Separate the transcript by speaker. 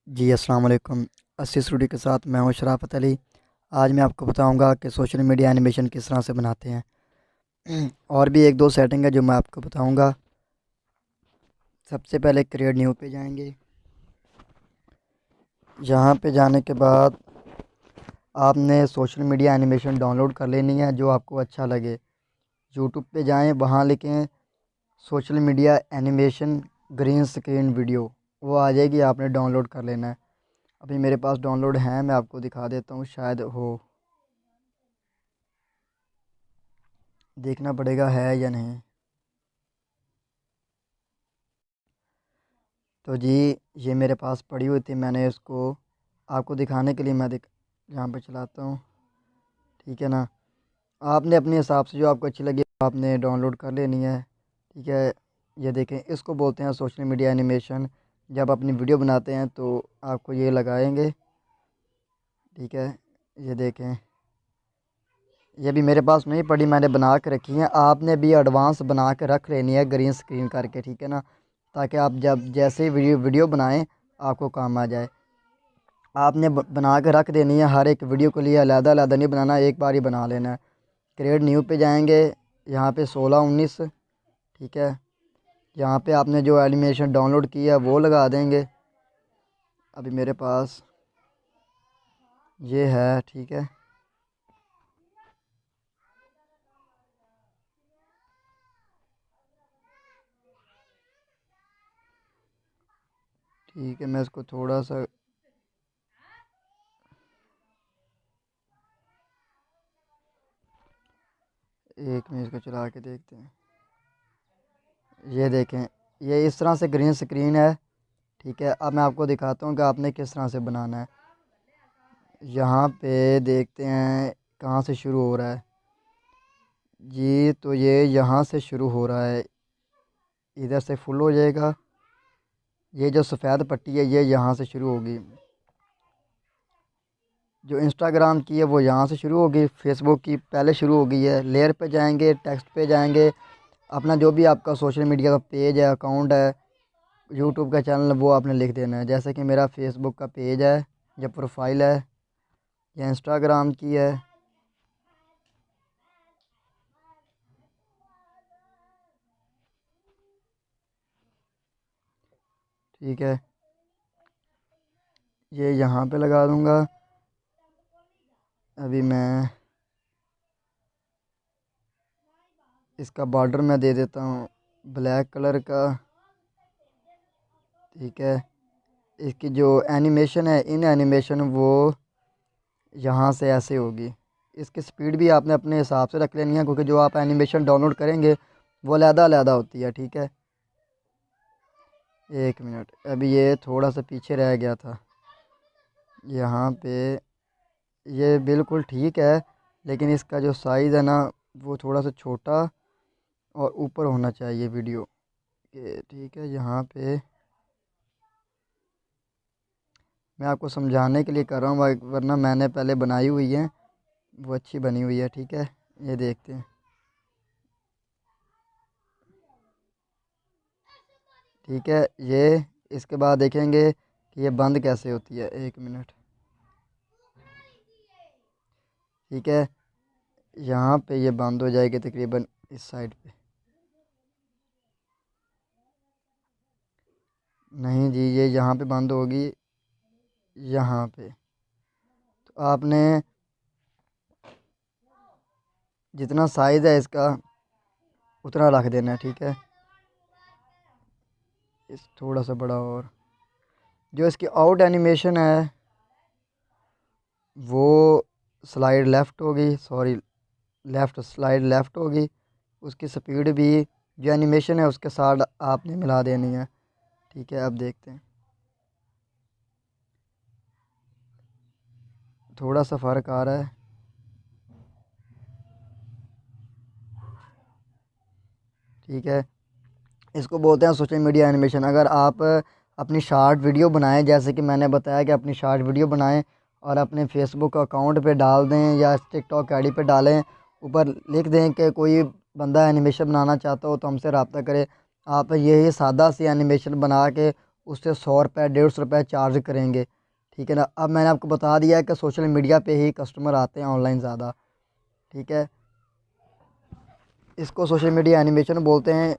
Speaker 1: जी अस्सलाम वालेकुम। अस्सी स्टूडियो के साथ मैं हूं शराफत अली। आज मैं आपको बताऊंगा कि सोशल मीडिया एनिमेशन किस तरह से बनाते हैं। और भी एक दो सेटिंग है जो मैं आपको बताऊंगा। सबसे पहले क्रिएट न्यू पे जाएंगे। यहाँ पे जाने के बाद आपने सोशल मीडिया एनिमेशन डाउनलोड कर लेनी है जो आपको अच्छा लगे। यूट्यूब पे जाएं, वहाँ लिखें social media animation green screen video, वो आ जाएगी। आपने डाउनलोड कर लेना है। अभी मेरे पास डाउनलोड है, मैं आपको दिखा देता हूँ, शायद हो, देखना पड़ेगा है या नहीं। तो जी, ये मेरे पास पड़ी हुई थी, मैंने इसको आपको दिखाने के लिए मैं यहाँ पे चलाता हूँ। ठीक है ना। आपने अपने हिसाब से जो आपको अच्छी लगी आपने डाउनलोड कर लेनी है। ठीक है। ये देखें, इसको बोलते हैं सोशल मीडिया एनिमेशन। जब अपनी वीडियो बनाते हैं तो आपको ये लगाएंगे। ठीक है। ये देखें, ये भी मेरे पास नहीं पड़ी, मैंने बना के रखी है। आपने भी एडवांस बना के रख लेनी है ग्रीन स्क्रीन करके। ठीक है ना, ताकि आप जब जैसे ही वीडियो बनाएं आपको काम आ जाए। आपने बना के रख देनी है, हर एक वीडियो के लिए अलग अलग नहीं बनाना, एक बार ही बना लेना है। क्रिएट न्यू पे जाएंगे, यहाँ पे 16 19। ठीक है। यहाँ पे आपने जो एनिमेशन डाउनलोड किया है वो लगा देंगे। अभी मेरे पास ये है। ठीक है। ठीक है, मैं इसको थोड़ा सा, एक मिनट इसको चला के देखते हैं। ये देखें, ये इस तरह से ग्रीन स्क्रीन है। ठीक है। अब मैं आपको दिखाता हूँ कि आपने किस तरह से बनाना है। यहाँ पे देखते हैं कहाँ से शुरू हो रहा है। जी, तो ये यहाँ से शुरू हो रहा है, इधर से फुल हो जाएगा। ये जो सफ़ेद पट्टी है ये यहाँ से शुरू होगी। जो इंस्टाग्राम की है वो यहाँ से शुरू होगी, फेसबुक की पहले शुरू हो गई है। लेयर पे जाएंगे, टेक्स्ट पे जाएंगे, अपना जो भी आपका सोशल मीडिया का पेज है, अकाउंट है, यूट्यूब का चैनल है, वो आपने लिख देना है। जैसे कि मेरा फेसबुक का पेज है या प्रोफाइल है या इंस्टाग्राम की है। ठीक है। ये यहाँ पे लगा दूँगा। अभी मैं इसका बॉर्डर मैं दे देता हूँ ब्लैक कलर का। ठीक है। इसकी जो एनिमेशन है, इन एनिमेशन वो यहाँ से ऐसे होगी। इसकी स्पीड भी आपने अपने हिसाब से रख लेनी है, क्योंकि जो आप एनिमेशन डाउनलोड करेंगे वो अलग-अलग होती है। ठीक है। एक मिनट, अभी ये थोड़ा सा पीछे रह गया था यहाँ पे। ये बिल्कुल ठीक है, लेकिन इसका जो साइज़ है ना वो थोड़ा सा छोटा और ऊपर होना चाहिए वीडियो के। ठीक है। यहाँ पे मैं आपको समझाने के लिए कर रहा हूँ, वरना मैंने पहले बनाई हुई है, वो अच्छी बनी हुई है। ठीक है। ये देखते हैं। ठीक है। ये इसके बाद देखेंगे कि ये बंद कैसे होती है। एक मिनट। ठीक है। यहाँ पे ये बंद हो जाएगी तकरीबन इस साइड पे। नहीं जी, ये यहाँ पे बंद होगी, यहाँ पे। तो आपने जितना साइज़ है इसका उतना रख देना है। ठीक है। इस थोड़ा सा बड़ा, और जो इसकी आउट एनिमेशन है वो स्लाइड लेफ़्ट होगी, सॉरी, लेफ़्ट स्लाइड लेफ़्ट होगी। उसकी स्पीड भी जो एनिमेशन है उसके साथ आपने मिला देनी है। ठीक है। अब देखते हैं, थोड़ा सा फ़र्क आ रहा है। ठीक है। इसको बोलते हैं सोशल मीडिया एनिमेशन। अगर आप अपनी शॉर्ट वीडियो बनाएं, जैसे कि मैंने बताया कि अपनी शॉर्ट वीडियो बनाएं और अपने फेसबुक अकाउंट पे डाल दें या टिकटॉक आईडी पे डालें, ऊपर लिख दें कि कोई बंदा एनिमेशन बनाना चाहता हो तो हमसे रब्ता करे। आप यही सादा सी एनिमेशन बना के उससे 100 रुपये 150 रुपये चार्ज करेंगे। ठीक है ना। अब मैंने आपको बता दिया है कि सोशल मीडिया पे ही कस्टमर आते हैं ऑनलाइन ज़्यादा। ठीक है, इसको सोशल मीडिया एनिमेशन बोलते हैं।